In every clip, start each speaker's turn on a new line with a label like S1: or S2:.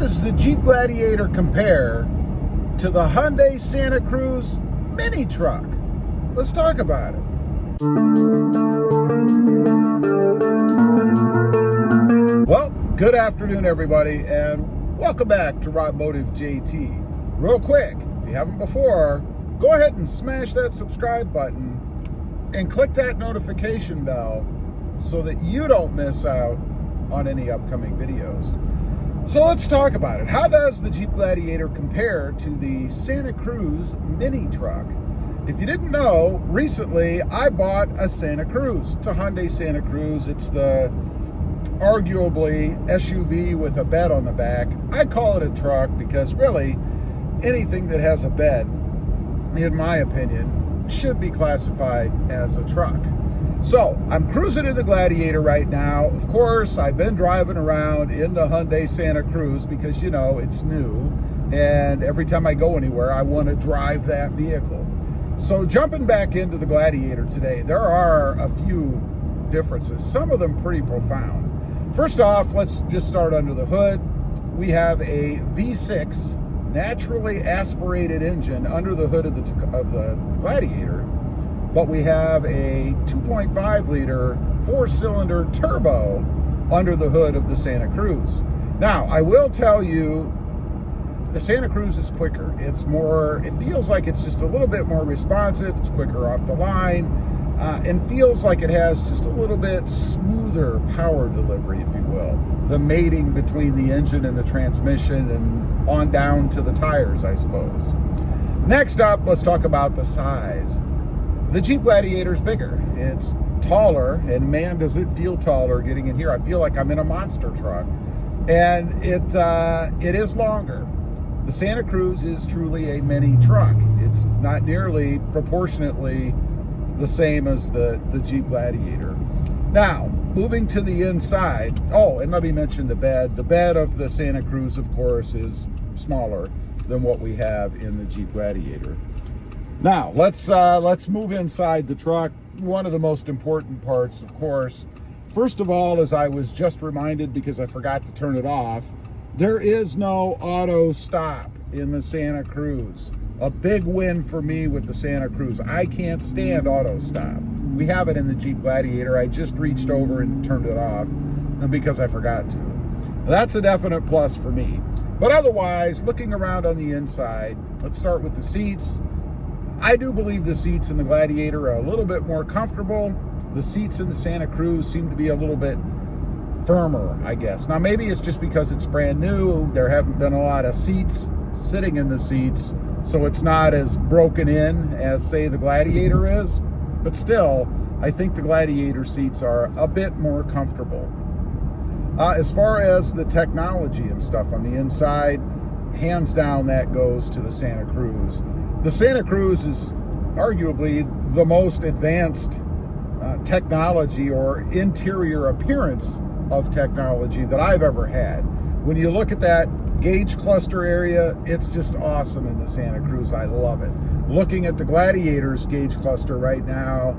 S1: does the Jeep Gladiator compare to the Hyundai Santa Cruz mini truck? Let's talk about it. Well, good afternoon, everybody, and welcome back to robmotivejt. Real quick, if you haven't before, go ahead and smash that subscribe button and click that notification bell so that you don't miss out on any upcoming videos. So let's talk about it. How does the Jeep Gladiator compare to the Santa Cruz mini truck? If you didn't know, recently I bought a Santa Cruz. It's a Hyundai Santa Cruz. It's the arguably SUV with a bed on the back. I call it a truck because really anything that has a bed, in my opinion, should be classified as a truck. So I'm cruising in the Gladiator right now. Of course, I've been driving around in the Hyundai Santa Cruz because, you know, it's new. And every time I go anywhere, I want to drive that vehicle. So jumping back into the Gladiator today, there are a few differences, some of them pretty profound. First off, let's just start under the hood. We have a V6 naturally aspirated engine under the hood of the Gladiator. But we have a 2.5 liter 4-cylinder turbo under the hood of the Santa Cruz. Now, I will tell you, the Santa Cruz is quicker. It's more, it feels like it's just a little bit more responsive. It's quicker off the line, and feels like it has just a little bit smoother power delivery, if you will. The mating between the engine and the transmission and on down to the tires, I suppose. Next up, let's talk about the size. The Jeep Gladiator is bigger. It's taller, and man, does it feel taller getting in here. I feel like I'm in a monster truck, and it is longer. The Santa Cruz is truly a mini truck. It's not nearly proportionately the same as the Jeep Gladiator. Now, moving to the inside. Oh, and let me mention the bed. The bed of the Santa Cruz, of course, is smaller than what we have in the Jeep Gladiator. Now, let's move inside the truck. One of the most important parts, of course, first of all, as I was just reminded because I forgot to turn it off, there is no auto stop in the Santa Cruz. A big win for me with the Santa Cruz. I can't stand auto stop. We have it in the Jeep Gladiator. I just reached over and turned it off because I forgot to. That's a definite plus for me. But otherwise, looking around on the inside, let's start with the seats. I do believe the seats in the Gladiator are a little bit more comfortable. The seats in the Santa Cruz seem to be a little bit firmer, I guess. Now, maybe it's just because it's brand new. There haven't been a lot of seats sitting in the seats, so it's not as broken in as, say, the Gladiator is. But still, I think the Gladiator seats are a bit more comfortable. As far as the technology and stuff on the inside, hands down, that goes to the Santa Cruz. The Santa Cruz is arguably the most advanced technology or interior appearance of technology that I've ever had. When you look at that gauge cluster area, it's just awesome in the Santa Cruz. I love it. Looking at the Gladiator's gauge cluster right now,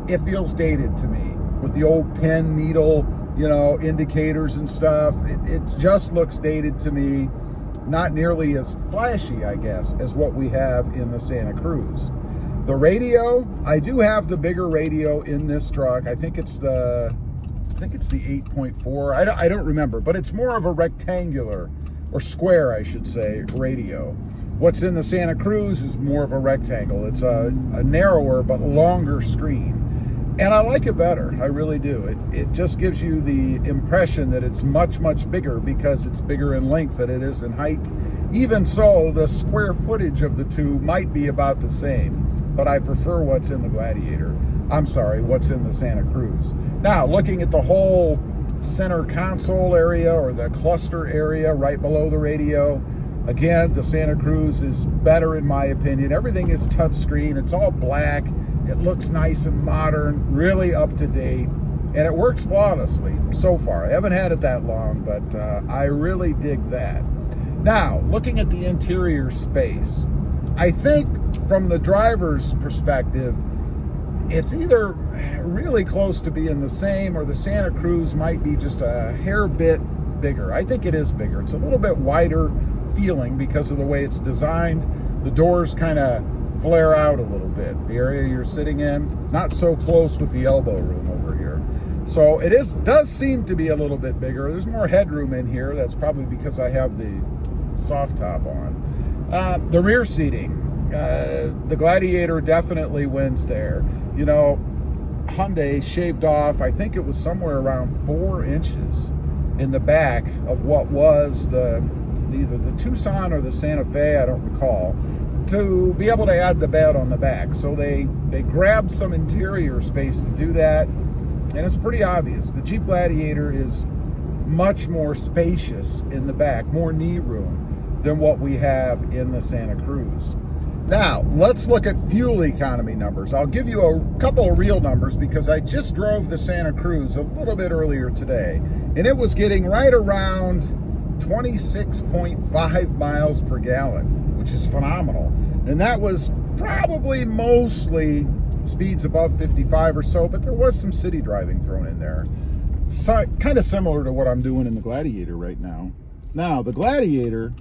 S1: it feels dated to me with the old pen needle, you know, indicators and stuff. It just looks dated to me. Not nearly as flashy, I guess, as what we have in the Santa Cruz. The radio, I do have the bigger radio in this truck. I think it's the 8.4. I don't remember, but it's more of a rectangular or square, I should say, radio. What's in the Santa Cruz is more of a rectangle. It's a narrower but longer screen. And I like it better, I really do. It just gives you the impression that it's much, much bigger because it's bigger in length than it is in height. Even so, the square footage of the two might be about the same, but I prefer what's in the Gladiator. I'm sorry, what's in the Santa Cruz. Now, looking at the whole center console area or the cluster area right below the radio, again, the Santa Cruz is better in my opinion. Everything is touchscreen. It's all black. It looks nice and modern, really up to date, and it works flawlessly so far. I haven't had it that long, but I really dig that. Now, looking at the interior space, I think from the driver's perspective, it's either really close to being the same or the Santa Cruz might be just a hair bit bit bigger. I think it is bigger. It's a little bit wider feeling because of the way it's designed. The doors kind of flare out a little bit. The area you're sitting in, not so close with the elbow room over here. So it does seem to be a little bit bigger. There's more headroom in here. That's probably because I have the soft top on. The rear seating, the Gladiator definitely wins there. You know, Hyundai shaved off, I think it was somewhere around 4 inches in the back of what was either the Tucson or the Santa Fe, I don't recall, to be able to add the bed on the back. So they grabbed some interior space to do that, and it's pretty obvious. The Jeep Gladiator is much more spacious in the back, more knee room than what we have in the Santa Cruz. Now, let's look at fuel economy numbers. I'll give you a couple of real numbers because I just drove the Santa Cruz a little bit earlier today, and it was getting right around 26.5 miles per gallon, which is phenomenal. And that was probably mostly speeds above 55 or so, but there was some city driving thrown in there. So, kind of similar to what I'm doing in the Gladiator right now. Now, the Gladiator,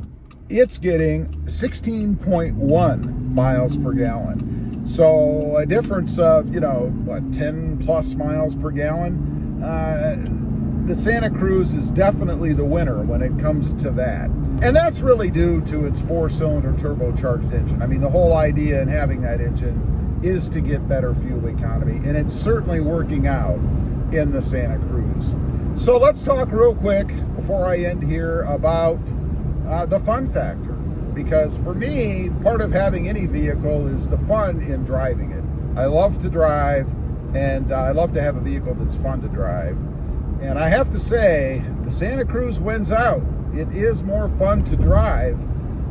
S1: it's getting 16.1 miles per gallon. So a difference of, 10 plus miles per gallon. The Santa Cruz is definitely the winner when it comes to that. And that's really due to its 4-cylinder turbocharged engine. I mean, the whole idea in having that engine is to get better fuel economy, and it's certainly working out in the Santa Cruz. So let's talk real quick before I end here about the fun factor, because for me, part of having any vehicle is the fun in driving it. I love to drive, and I love to have a vehicle that's fun to drive. And I have to say, the Santa Cruz wins out. It is more fun to drive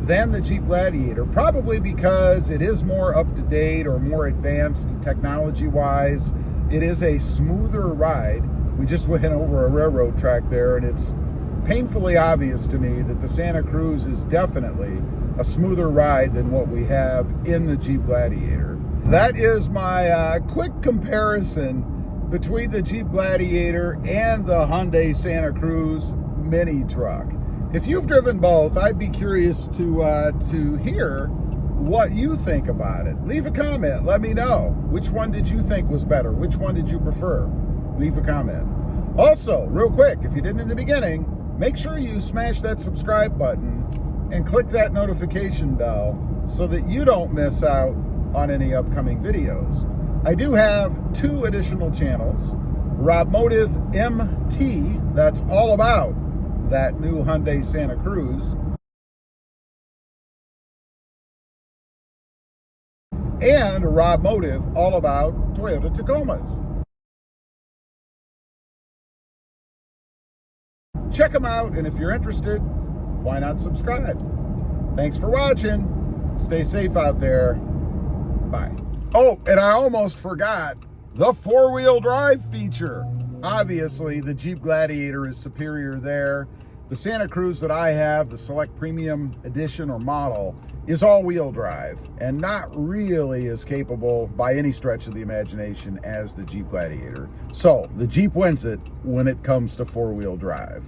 S1: than the Jeep Gladiator, probably because it is more up-to-date or more advanced technology-wise. It is a smoother ride. We just went over a railroad track there, and it's painfully obvious to me that the Santa Cruz is definitely a smoother ride than what we have in the Jeep Gladiator. That is my quick comparison between the Jeep Gladiator and the Hyundai Santa Cruz mini truck. If you've driven both, I'd be curious to hear what you think about it. Leave a comment. Let me know. Which one did you think was better? Which one did you prefer? Leave a comment. Also, real quick, if you didn't in the beginning, make sure you smash that subscribe button and click that notification bell so that you don't miss out on any upcoming videos. I do have 2 additional channels. robmotivejt, that's all about that new Hyundai Santa Cruz. And Rob Motive, all about Toyota Tacomas. Check them out, and if you're interested, why not subscribe? Thanks for watching. Stay safe out there. Bye. Oh, and I almost forgot the 4-wheel drive feature. Obviously, the Jeep Gladiator is superior there. The Santa Cruz that I have, the Select Premium Edition or model, is all-wheel drive and not really as capable by any stretch of the imagination as the Jeep Gladiator. So the Jeep wins it when it comes to 4-wheel drive.